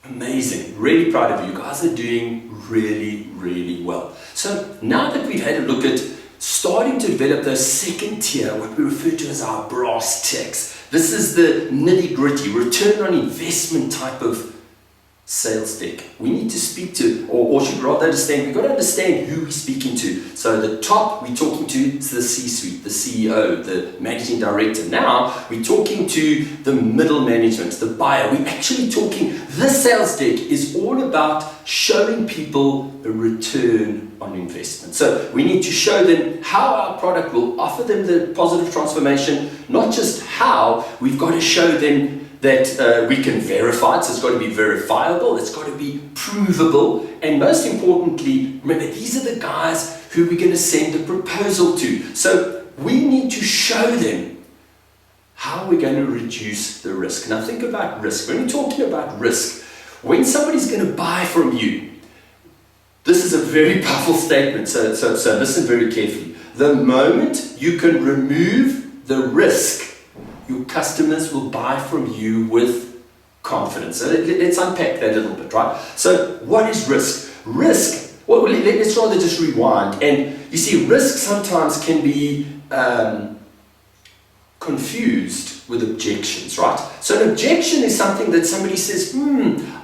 Amazing. Really proud of you. You guys are doing really, really well. So now that we've had a look at starting to develop those second tier, what we refer to as our brass tacks. This is the nitty-gritty, return on investment type of sales deck. We need to speak to, or should rather understand, we've got to understand who we're speaking to. So the top we're talking to is the C-suite, the CEO, the managing director. Now we're talking to the middle management, the buyer. We're actually talking, this sales deck is all about showing people a return on investment. So we need to show them how our product will offer them the positive transformation, not just how, we've got to show them that we can verify it, so it's got to be verifiable, it's got to be provable, and most importantly, remember, these are the guys who we're going to send a proposal to. So we need to show them how we're going to reduce the risk. Now think about risk. When we're talking about risk, when somebody's going to buy from you, this is a very powerful statement, so listen very carefully. The moment you can remove the risk, your customers will buy from you with confidence. So let's unpack that a little bit, right? So what is risk? Risk, well, let's rather just rewind. And you see, risk sometimes can be confused with objections, right? So an objection is something that somebody says,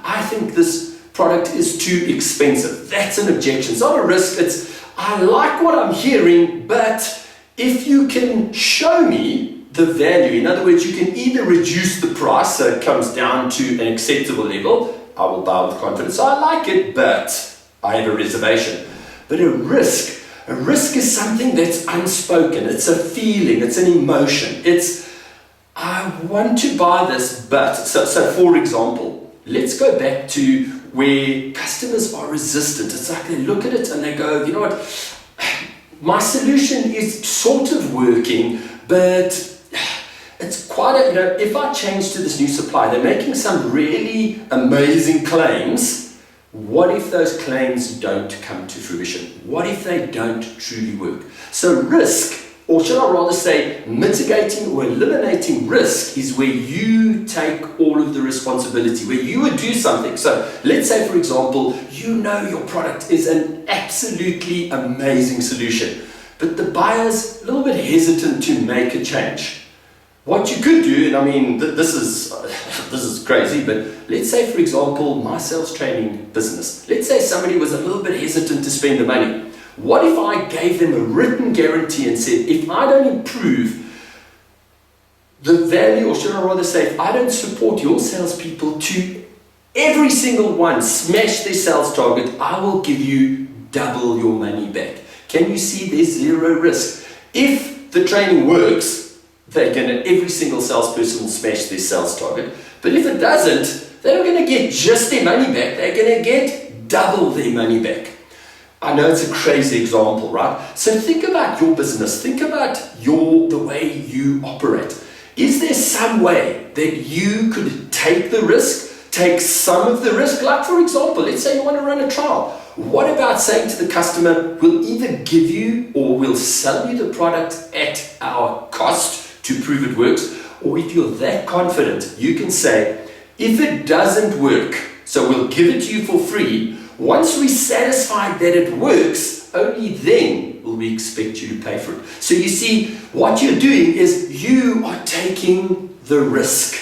I think this product is too expensive. That's an objection. It's not a risk. It's, I like what I'm hearing, but if you can show me the value, in other words, you can either reduce the price so it comes down to an acceptable level, I will buy with confidence, I like it, but I have a reservation. But a risk is something that's unspoken, it's a feeling, it's an emotion, it's, I want to buy this, but, so for example, let's go back to where customers are resistant. It's like they look at it and they go, you know what, my solution is sort of working, but it's quite a, if I change to this new supplier, they're making some really amazing claims. What if those claims don't come to fruition? What if they don't truly work? So risk, or should I rather say mitigating or eliminating risk, is where you take all of the responsibility, where you would do something. So let's say, for example, you know your product is an absolutely amazing solution, but the buyer's a little bit hesitant to make a change. What you could do, and I mean, this is crazy, but let's say, for example, my sales training business. Let's say somebody was a little bit hesitant to spend the money. What if I gave them a written guarantee and said, if I don't improve the value, or should I rather say, if I don't support your salespeople to every single one smash their sales target, I will give you double your money back. Can you see there's zero risk? If the training works, every single salesperson will smash their sales target. But if it doesn't, they're not going to get just their money back, they're going to get double their money back. I know it's a crazy example, right? So think about your business, think about the way you operate. Is there some way that you could take the risk, take some of the risk? Like, for example, let's say you want to run a trial. What about saying to the customer, we'll either give you or we'll sell you the product at our cost to prove it works, or if you're that confident, you can say, if it doesn't work, so we'll give it to you for free, once we're satisfied that it works, only then will we expect you to pay for it. So you see, what you're doing is you are taking the risk.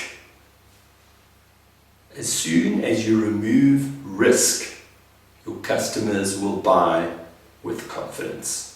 As soon as you remove risk, your customers will buy with confidence.